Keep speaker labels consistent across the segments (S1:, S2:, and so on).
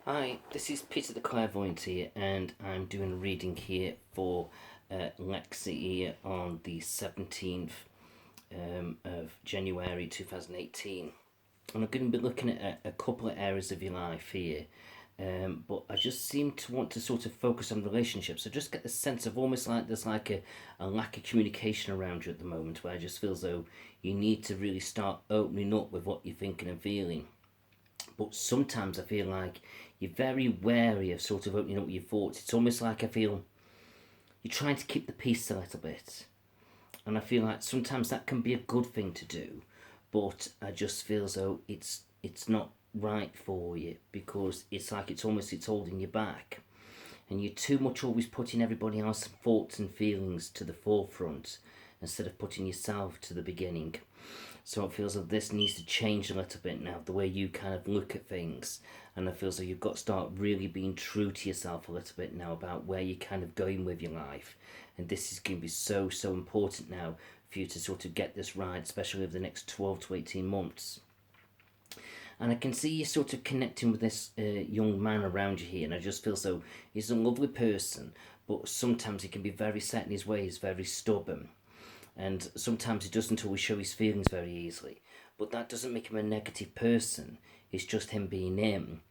S1: Hi, this is Peter the Clairvoyant here, and I'm doing a reading here for Lexi on the 17th of January 2018. And I'm going to be looking at a couple of areas of your life here, but I just seem to want to sort of focus on relationships. So just get the sense of almost like there's like a lack of communication around you at the moment, where I just feel as though you need to really start opening up with what you're thinking and feeling. But sometimes I feel like you're very wary of sort of opening up with your thoughts. It's almost like I feel you're trying to keep the peace a little bit. And I feel like sometimes that can be a good thing to do, but I just feel as though it's not right for you, because it's like it's holding you back. And you're too much always putting everybody else's thoughts and feelings to the forefront instead of putting yourself to the beginning. So it feels like this needs to change a little bit now, the way you kind of look at things. And it feels like you've got to start really being true to yourself a little bit now about where you're kind of going with your life. And this is going to be so, so important now for you to sort of get this right, especially over the next 12 to 18 months. And I can see you sort of connecting with this young man around you here, and I just feel so he's a lovely person, but sometimes he can be very set in his ways, very stubborn. And sometimes he doesn't always show his feelings very easily. But that doesn't make him a negative person. It's just him being him.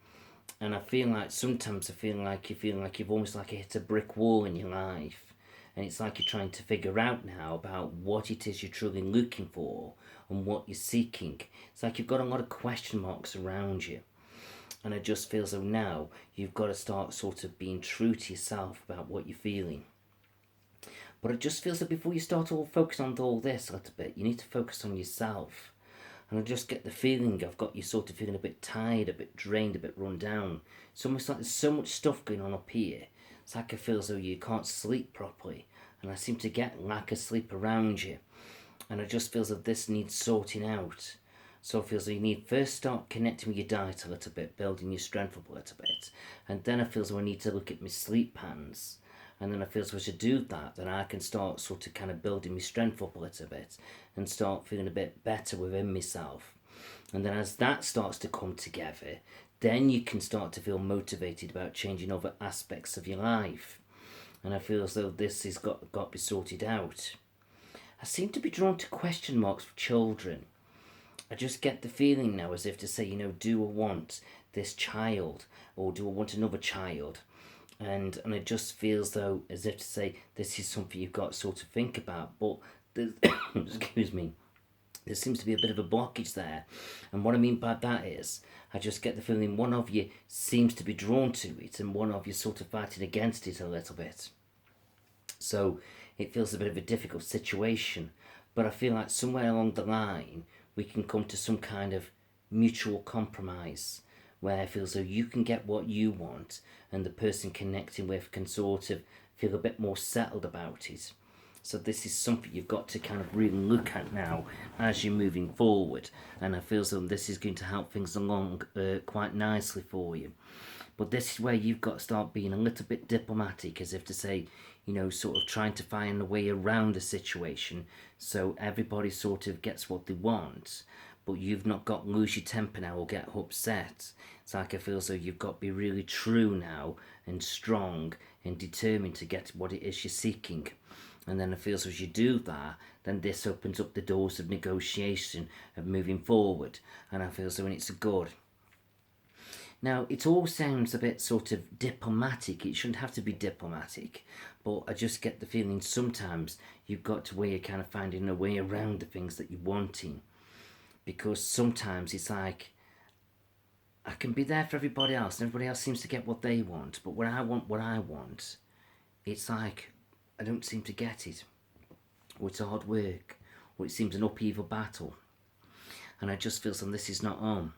S1: And I feel like sometimes you feel like you've almost like hit a brick wall in your life. And it's like you're trying to figure out now about what it is you're truly looking for and what you're seeking. It's like you've got a lot of question marks around you. And I just feel as though now you've got to start sort of being true to yourself about what you're feeling. But it just feels that before you start all focusing on all this a little bit, you need to focus on yourself. And I just get the feeling I've got you sort of feeling a bit tired, a bit drained, a bit run down. It's almost like there's so much stuff going on up here. It's like I feel as though you can't sleep properly. And I seem to get lack of sleep around you. And it just feels that this needs sorting out. So it feels like you need first start connecting with your diet a little bit, building your strength up a little bit. And then I feel as though I need to look at my sleep patterns. And then I feel so I should do that, then I can start sort of kind of building my strength up a little bit and start feeling a bit better within myself. And then as that starts to come together, then you can start to feel motivated about changing other aspects of your life. And I feel as though this has got to be sorted out. I seem to be drawn to question marks for children. I just get the feeling now as if to say, do I want this child or do I want another child? And it just feels though as if to say this is something you've got to sort of think about, but excuse me, there seems to be a bit of a blockage there. And what I mean by that is I just get the feeling one of you seems to be drawn to it and one of you sort of fighting against it a little bit. So it feels a bit of a difficult situation, but I feel like somewhere along the line we can come to some kind of mutual compromise where it feels so you can get what you want and the person connecting with can sort of feel a bit more settled about it. So this is something you've got to kind of really look at now as you're moving forward. And I feel as though this is going to help things along quite nicely for you. But this is where you've got to start being a little bit diplomatic, as if to say, sort of trying to find a way around the situation so everybody sort of gets what they want, but you've not got to lose your temper now or get upset. It's like I feel as though you've got to be really true now and strong and determined to get what it is you're seeking. And then I feel as you do that, then this opens up the doors of negotiation, of moving forward. And I feel as though it's good. Now, it all sounds a bit sort of diplomatic. It shouldn't have to be diplomatic. But I just get the feeling sometimes you've got to where you're kind of finding a way around the things that you're wanting. Because sometimes it's like, I can be there for everybody else, and everybody else seems to get what they want. But when I want what I want, it's like, I don't seem to get it. Or it's hard work. Or it seems an upheaval battle. And I just feel so this is not on.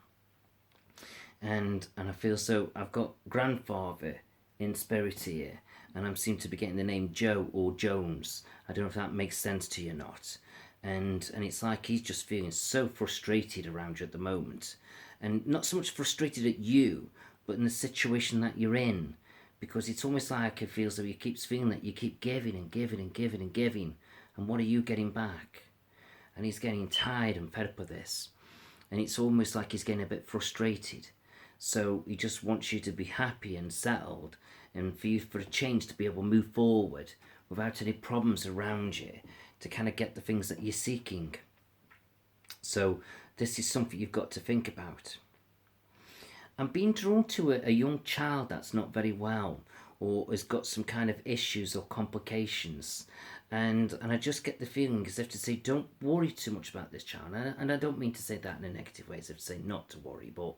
S1: And I feel so I've got grandfather in spirit here, and I seem to be getting the name Joe or Jones. I don't know if that makes sense to you or not. And it's like he's just feeling so frustrated around you at the moment, and not so much frustrated at you, but in the situation that you're in, because it's almost like it feels that he keeps feeling that you keep giving and giving and giving and giving, and what are you getting back? And he's getting tired and fed up with this, and it's almost like he's getting a bit frustrated. So he just wants you to be happy and settled, and for you, for a change, to be able to move forward without any problems around you, to kind of get the things that you're seeking. So this is something you've got to think about. I'm being drawn to a young child that's not very well, or has got some kind of issues or complications. And I just get the feeling as if to say, don't worry too much about this child. And I don't mean to say that in a negative way, as if to say not to worry, but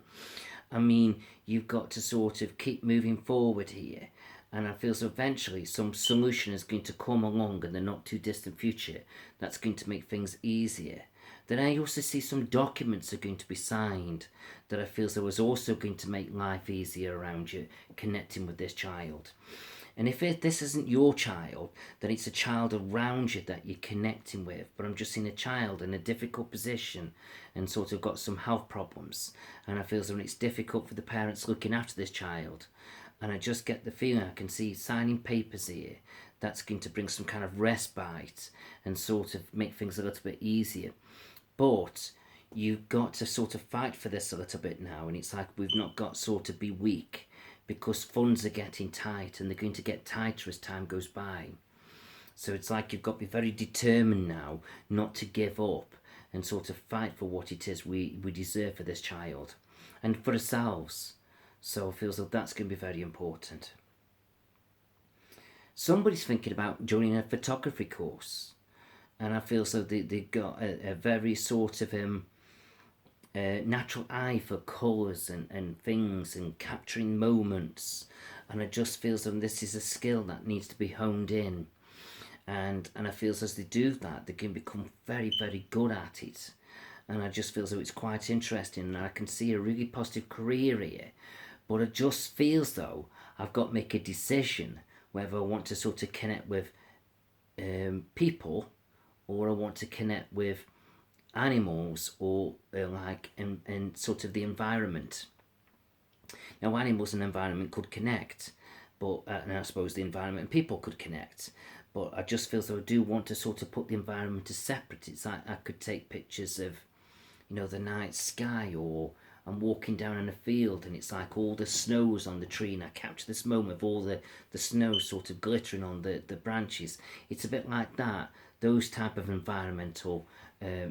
S1: I mean, you've got to sort of keep moving forward here. And I feel so eventually some solution is going to come along in the not too distant future that's going to make things easier. Then I also see some documents are going to be signed that I feel so is also going to make life easier around you connecting with this child. And if this isn't your child, then it's a child around you that you're connecting with. But I'm just seeing a child in a difficult position and sort of got some health problems. And I feel as though it's difficult for the parents looking after this child. And I just get the feeling I can see signing papers here that's going to bring some kind of respite and sort of make things a little bit easier. But you've got to sort of fight for this a little bit now. And it's like we've not got sort of be weak, because funds are getting tight and they're going to get tighter as time goes by. So it's like you've got to be very determined now not to give up and sort of fight for what it is we deserve for this child and for ourselves. So I feel as though that's going to be very important. Somebody's thinking about joining a photography course, and I feel as though they've got a very sort of natural eye for colours and things and capturing moments, and I just feel as though this is a skill that needs to be honed in, and I feel as they do that, they can become very, very good at it. And I just feel as though it's quite interesting, and I can see a really positive career here, but I just feel as though I've got to make a decision whether I want to sort of connect with people, or I want to connect with animals, or like in sort of the environment. Now, animals and environment could connect, but and I suppose the environment and people could connect. But I just feel as though I do want to sort of put the environment as separate. It's like I could take pictures of, the night sky, or I'm walking down in a field and it's like all the snow's on the tree, and I capture this moment of all the snow sort of glittering on the branches. It's a bit like that, those type of environmental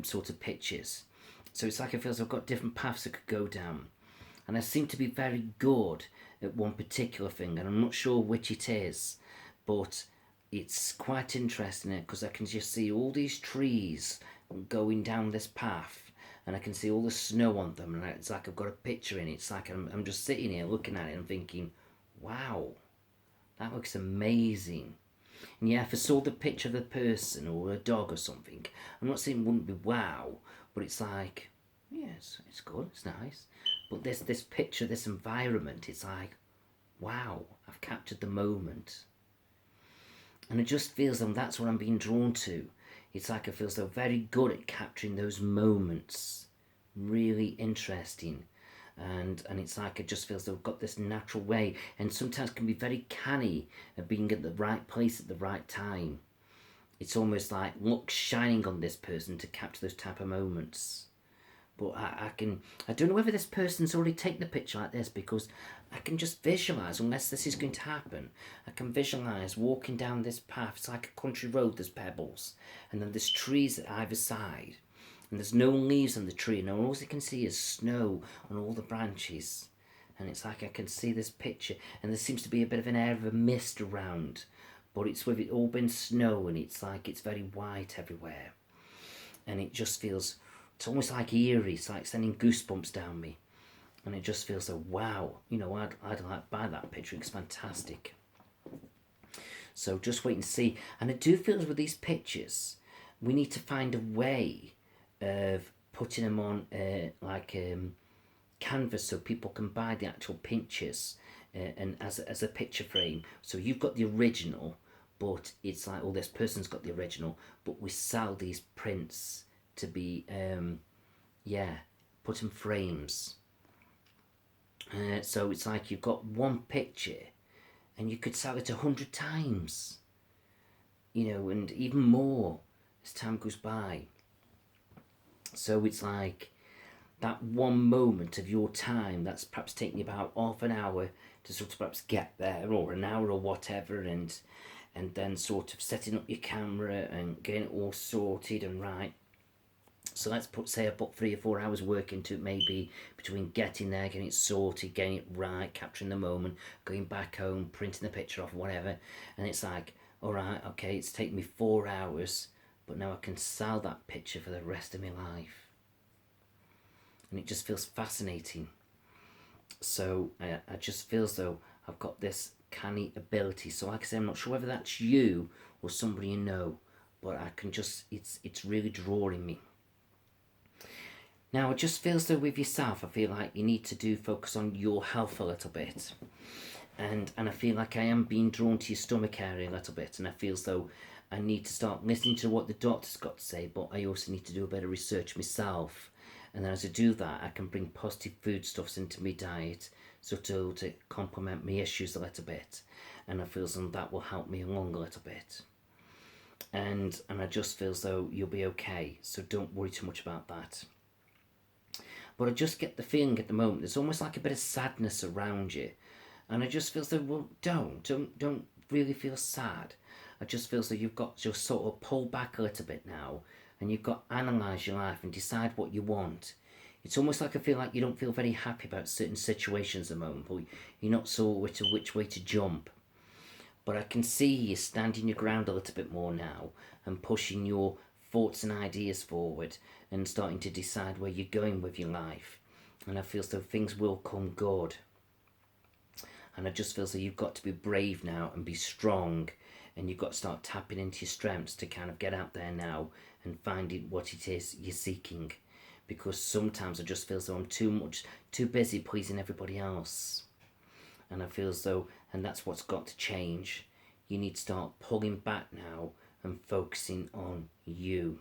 S1: sort of pictures. So it's like I feel as I've got different paths I could go down. And I seem to be very good at one particular thing, and I'm not sure which it is, but it's quite interesting because I can just see all these trees going down this path, and I can see all the snow on them, and it's like I've got a picture in it. It's like I'm just sitting here looking at it and thinking, wow, that looks amazing. And yeah, if I saw the picture of a person or a dog or something, I'm not saying it wouldn't be wow, but it's like, yes, it's good, it's nice. But this picture, this environment, it's like, wow, I've captured the moment. And it just feels like that's what I'm being drawn to. It's like I feel so very good at capturing those moments. Really interesting. And it's like it just feels like I've got this natural way, and sometimes can be very canny at being at the right place at the right time. It's almost like luck shining on this person to capture those type of moments. But I don't know whether this person's already taken a picture like this, because I can just visualise, unless this is going to happen, I can visualise walking down this path. It's like a country road, there's pebbles, and then there's trees at either side, and there's no leaves on the tree, and all you can see is snow on all the branches. And it's like I can see this picture, and there seems to be a bit of an air of a mist around, but it's with it all been snow, and it's like it's very white everywhere. And it just feels, it's almost like eerie, it's like sending goosebumps down me. And it just feels so, wow, I'd like to buy that picture, it's fantastic. So just wait and see. And I do feel with these pictures, we need to find a way of putting them on canvas, so people can buy the actual pictures and as a picture frame. So you've got the original, but it's like, oh, this person's got the original, but we sell these prints to be put in frames. So it's like you've got one picture and you could sell it 100 times, and even more as time goes by. So it's like that one moment of your time that's perhaps taking you about half an hour to sort of perhaps get there, or an hour or whatever, and then sort of setting up your camera and getting it all sorted and right. So let's say I put 3 or 4 hours work into it, maybe between getting there, getting it sorted, getting it right, capturing the moment, going back home, printing the picture off, whatever. And it's like, all right, okay, it's taken me 4 hours, but now I can sell that picture for the rest of my life. And it just feels fascinating. So I just feel as though I've got this canny ability. So like I say, I'm not sure whether that's you or somebody you know, but I can just, it's really drawing me. Now, it just feels though with yourself, I feel like you need to focus on your health a little bit. And I feel like I am being drawn to your stomach area a little bit. And I feel as though I need to start listening to what the doctor's got to say, but I also need to do a bit of research myself. And then as I do that, I can bring positive foodstuffs into my diet so to complement my issues a little bit. And I feel as though that will help me along a little bit. And I just feel as though you'll be okay. So don't worry too much about that. But I just get the feeling at the moment, there's almost like a bit of sadness around you. And I just feel as though, well, don't really feel sad. I just feel as though you've got to just sort of pull back a little bit now. And you've got to analyse your life and decide what you want. It's almost like I feel like you don't feel very happy about certain situations at the moment. But you're not sure which way to jump. But I can see you standing your ground a little bit more now. And pushing your thoughts and ideas forward and starting to decide where you're going with your life. And I feel as though things will come good. And I just feel as though you've got to be brave now and be strong, and you've got to start tapping into your strengths to kind of get out there now and finding what it is you're seeking. Because sometimes I just feel as though I'm too busy pleasing everybody else. And I feel as though, and that's what's got to change. You need to start pulling back now and focusing on you.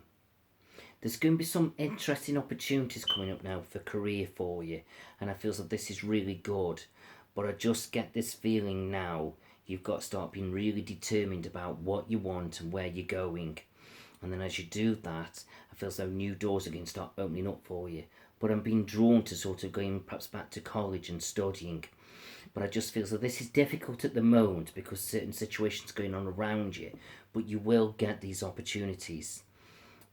S1: There's going to be some interesting opportunities coming up now for career for you, and I feel as though this is really good. But I just get this feeling now you've got to start being really determined about what you want and where you're going. And then as you do that, I feel as though new doors are going to start opening up for you. But I'm being drawn to sort of going perhaps back to college and studying. But I just feel as though this is difficult at the moment because certain situations going on around you. But you will get these opportunities.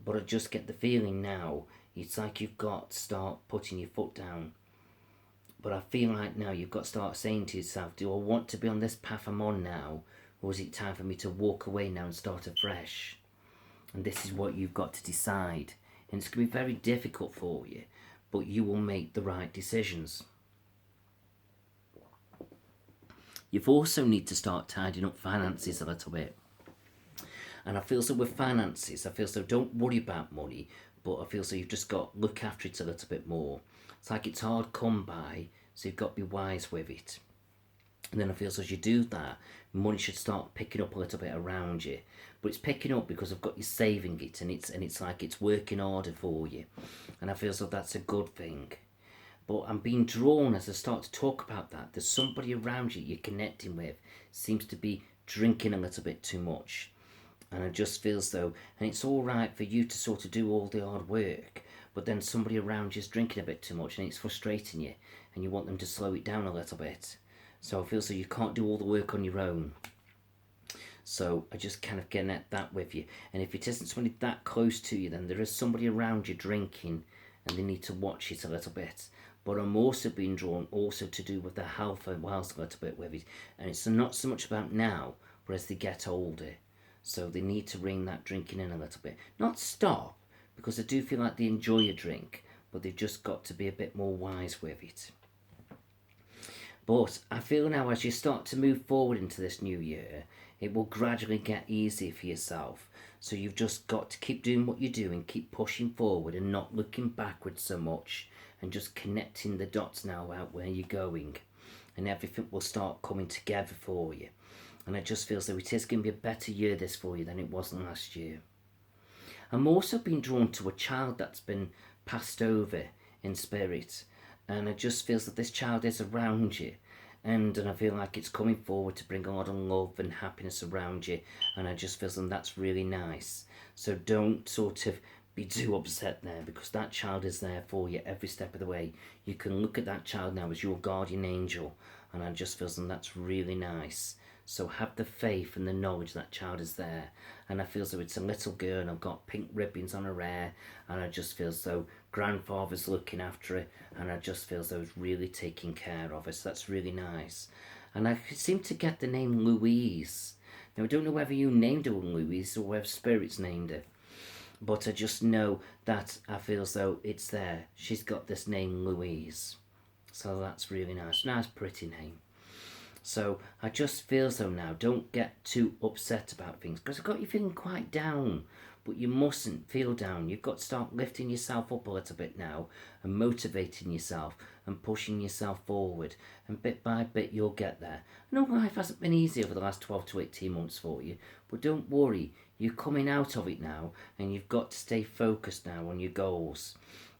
S1: But I just get the feeling now, it's like you've got to start putting your foot down. But I feel like now you've got to start saying to yourself, do I want to be on this path I'm on now? Or is it time for me to walk away now and start afresh? And this is what you've got to decide. And it's going to be very difficult for you, but you will make the right decisions. You've also need to start tidying up finances a little bit. And I feel so with finances, I feel so don't worry about money, but I feel so you've just got to look after it a little bit more. It's like it's hard come by, so you've got to be wise with it. And then I feel so as you do that, money should start picking up a little bit around you. But it's picking up because I've got you saving it, and it's like it's working harder for you. And I feel so that's a good thing. But I'm being drawn as I start to talk about that. There's somebody around you you're connecting with seems to be drinking a little bit too much. And I just feel as though, and it's all right for you to sort of do all the hard work, but then somebody around you is drinking a bit too much and it's frustrating you, and you want them to slow it down a little bit. So I feel so you can't do all the work on your own. So I just kind of get at that with you. And if it isn't somebody that close to you, then there is somebody around you drinking, and they need to watch it a little bit. But I'm also being drawn also to do with their health and wealth a little bit with it. And it's not so much about now, but as they get older. So they need to rein that drinking in a little bit. Not stop, because I do feel like they enjoy a drink, but they've just got to be a bit more wise with it. But I feel now as you start to move forward into this new year, it will gradually get easier for yourself. So you've just got to keep doing what you're doing, keep pushing forward and not looking backwards so much, and just connecting the dots now about where you're going. And everything will start coming together for you. And it just feels that it is going to be a better year this for you than it was last year. I'm also being drawn to a child that's been passed over in spirit. And it just feels that this child is around you. And I feel like it's coming forward to bring a lot of love and happiness around you. And I just feel that that's really nice. So don't sort of be too upset there, because that child is there for you every step of the way. You can look at that child now as your guardian angel, and I just feel that that's really nice. So have the faith and the knowledge that child is there. And I feel as though it's a little girl, and I've got pink ribbons on her hair, and I just feel as though grandfather's looking after her, and I just feel as though he's really taking care of her. So that's really nice. And I seem to get the name Louise. Now I don't know whether you named her Louise or whether spirits named her, but I just know that I feel as though it's there. She's got this name Louise. So that's really nice. Nice, pretty name. So I just feel as though now, don't get too upset about things, because I've got you feeling quite down. But you mustn't feel down. You've got to start lifting yourself up a little bit now, and motivating yourself and pushing yourself forward. And bit by bit you'll get there. I know life hasn't been easy over the last 12 to 18 months for you, but don't worry. You're coming out of it now, and you've got to stay focused now on your goals.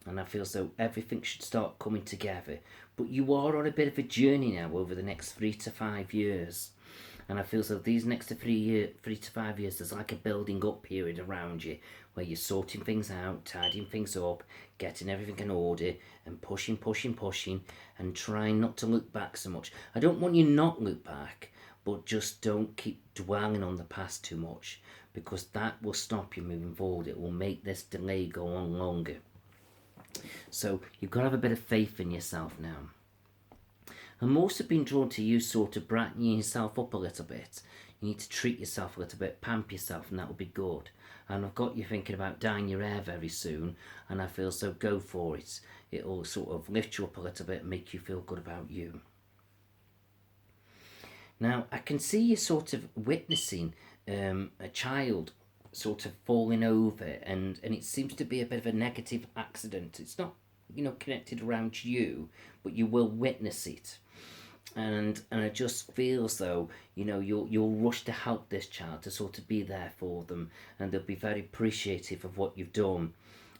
S1: And I feel as though everything should start coming together. But you are on a bit of a journey now over the next 3 to 5 years. And I feel as though these next 3 to 5 years, there's like a building up period around you, where you're sorting things out, tidying things up, getting everything in order, and pushing, and trying not to look back so much. I don't want you not look back, but just don't keep dwelling on the past too much, because that will stop you moving forward. It will make this delay go on longer. So you've got to have a bit of faith in yourself now. I'm also being drawn to you sort of brightening yourself up a little bit. You need to treat yourself a little bit, pamper yourself, and that will be good. And I've got you thinking about dyeing your hair very soon, and I feel so go for it. It'll sort of lift you up a little bit and make you feel good about you. Now, I can see you sort of witnessing a child sort of falling over, and it seems to be a bit of a negative accident. It's not, connected around you, but you will witness it. And I just feel as though, you'll rush to help this child, to sort of be there for them, and they'll be very appreciative of what you've done.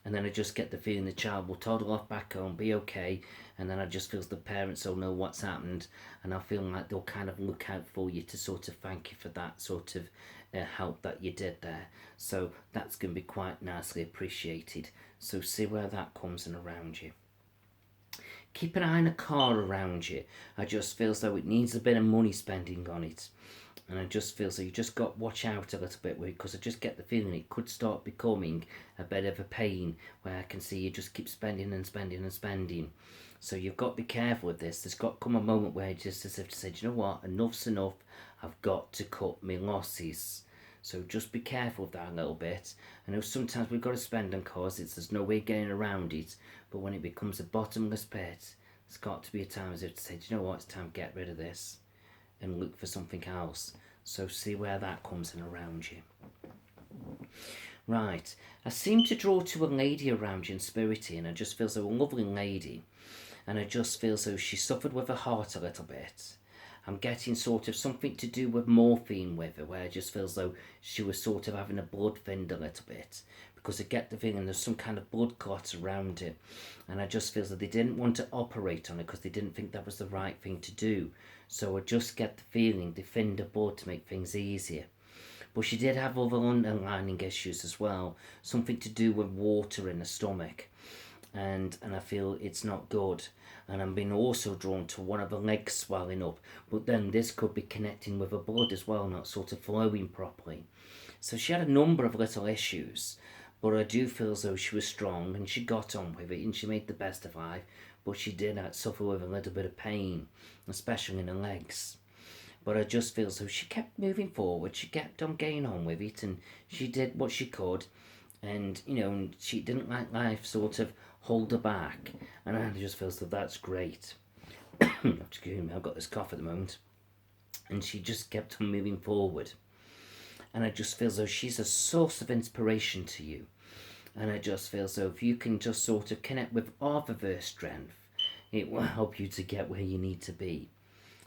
S1: And then I just get the feeling the child will toddle off back home, be okay, and then I just feel the parents will know what's happened, and I feel like they'll kind of look out for you to sort of thank you for that sort of help that you did there. So that's going to be quite nicely appreciated. So see where that comes in around you. Keep an eye on a car around you. I just feel as though it needs a bit of money spending on it. And I just feel so you just got to watch out a little bit, because I just get the feeling it could start becoming a bit of a pain, where I can see you just keep spending and spending and spending. So you've got to be careful with this. There's got to come a moment where you just have to say, do you know what, enough's enough. I've got to cut my losses. So just be careful of that a little bit. I know sometimes we've got to spend on cars. There's no way getting around it. But when it becomes a bottomless pit, there's got to be a time as if to say, do you know what, it's time to get rid of this and look for something else. So see where that comes in around you. Right, I seem to draw to a lady around you in spirity, and I just feel so a lovely lady, and I just feel so she suffered with her heart a little bit. I'm getting sort of something to do with morphine with her, where I just feels though she was sort of having a blood thinned a little bit, because I get the feeling there's some kind of blood clots around it, and I just feel that they didn't want to operate on it because they didn't think that was the right thing to do. So I just get the feeling they thinned her blood to make things easier. But she did have other underlying issues as well, something to do with water in the stomach, and I feel it's not good. And I'm being also drawn to one of her legs swelling up, but then this could be connecting with her blood as well, not sort of flowing properly. So she had a number of little issues, but I do feel as though she was strong and she got on with it and she made the best of life, but she did suffer with a little bit of pain, especially in her legs. But I just feel as though she kept moving forward, she kept on getting on with it, and she did what she could, and she didn't let life sort of hold her back, and I just feel as though that's great. Excuse me, I've got this cough at the moment. And she just kept on moving forward, and I just feel as though she's a source of inspiration to you, and I just feel as though if you can just sort of connect with all of her strength, it will help you to get where you need to be.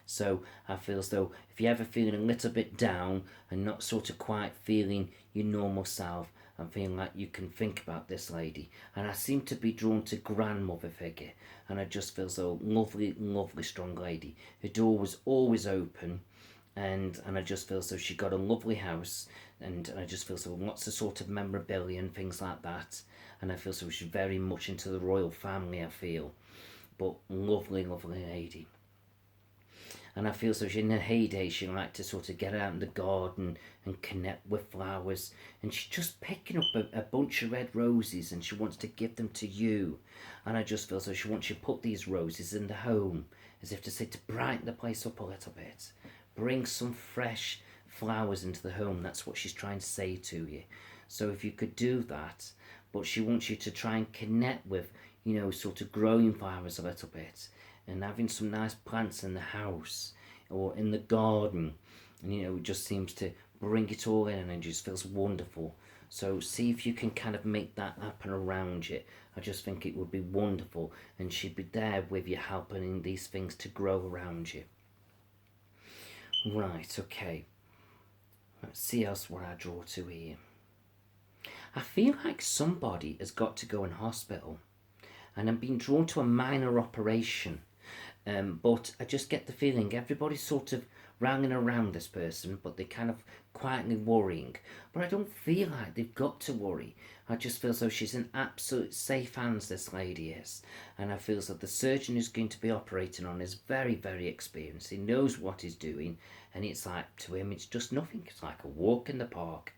S1: So I feel as though if you're ever feeling a little bit down and not sort of quite feeling your normal self, I'm feeling like you can think about this lady. And I seem to be drawn to grandmother figure, and I just feel so lovely, lovely, strong lady. Her door was always open, and I just feel so she got a lovely house, and I just feel so lots of sort of memorabilia and things like that, and I feel so she's very much into the royal family, I feel, but lovely, lovely lady. And I feel so she, in her heyday, she liked to sort of get out in the garden and connect with flowers. And she's just picking up a bunch of red roses and she wants to give them to you. And I just feel so she wants you to put these roses in the home, as if to say, to brighten the place up a little bit. Bring some fresh flowers into the home. That's what she's trying to say to you. So if you could do that, but she wants you to try and connect with, sort of growing flowers a little bit and having some nice plants in the house or in the garden. And it just seems to bring it all in and it just feels wonderful. So see if you can kind of make that happen around you. I just think it would be wonderful, and she'd be there with you helping these things to grow around you. Right, okay. Let's see else what I draw to here. I feel like somebody has got to go in hospital and I'm being drawn to a minor operation. But I just get the feeling everybody's sort of rallying around this person, but they're kind of quietly worrying. But I don't feel like they've got to worry. I just feel as though she's in absolute safe hands, this lady is. And I feel as though the surgeon who's going to be operating on is very, very experienced. He knows what he's doing. And it's like, to him, it's just nothing. It's like a walk in the park.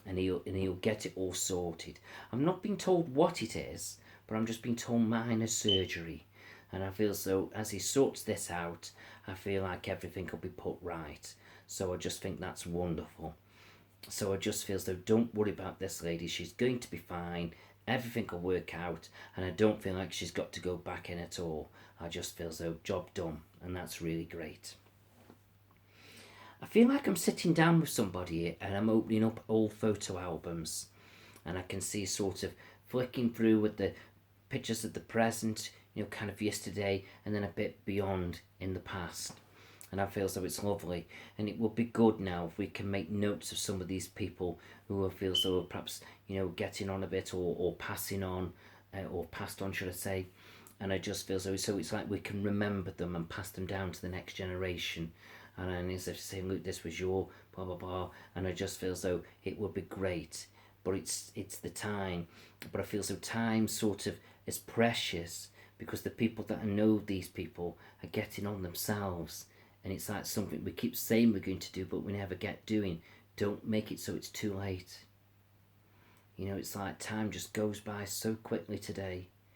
S1: And he'll get it all sorted. I'm not being told what it is, but I'm just being told minor surgery. And I feel so as he sorts this out, I feel like everything will be put right. So I just think that's wonderful. So I just feel as though, don't worry about this lady. She's going to be fine. Everything will work out. And I don't feel like she's got to go back in at all. I just feel as though job done. And that's really great. I feel like I'm sitting down with somebody and I'm opening up old photo albums. And I can see sort of flicking through with the pictures of the present, kind of yesterday, and then a bit beyond in the past. And I feel as though it's lovely. And it would be good now if we can make notes of some of these people who I feel as though perhaps, getting on a bit or passing on, or passed on, should I say. And I just feel so it's like we can remember them and pass them down to the next generation. And then as if to say, look, this was your blah, blah, blah. And I just feel as though it would be great. But it's the time. But I feel so time sort of is precious, because the people that know these people are getting on themselves. And it's like something we keep saying we're going to do, but we never get doing. Don't make it so it's too late. It's like time just goes by so quickly today.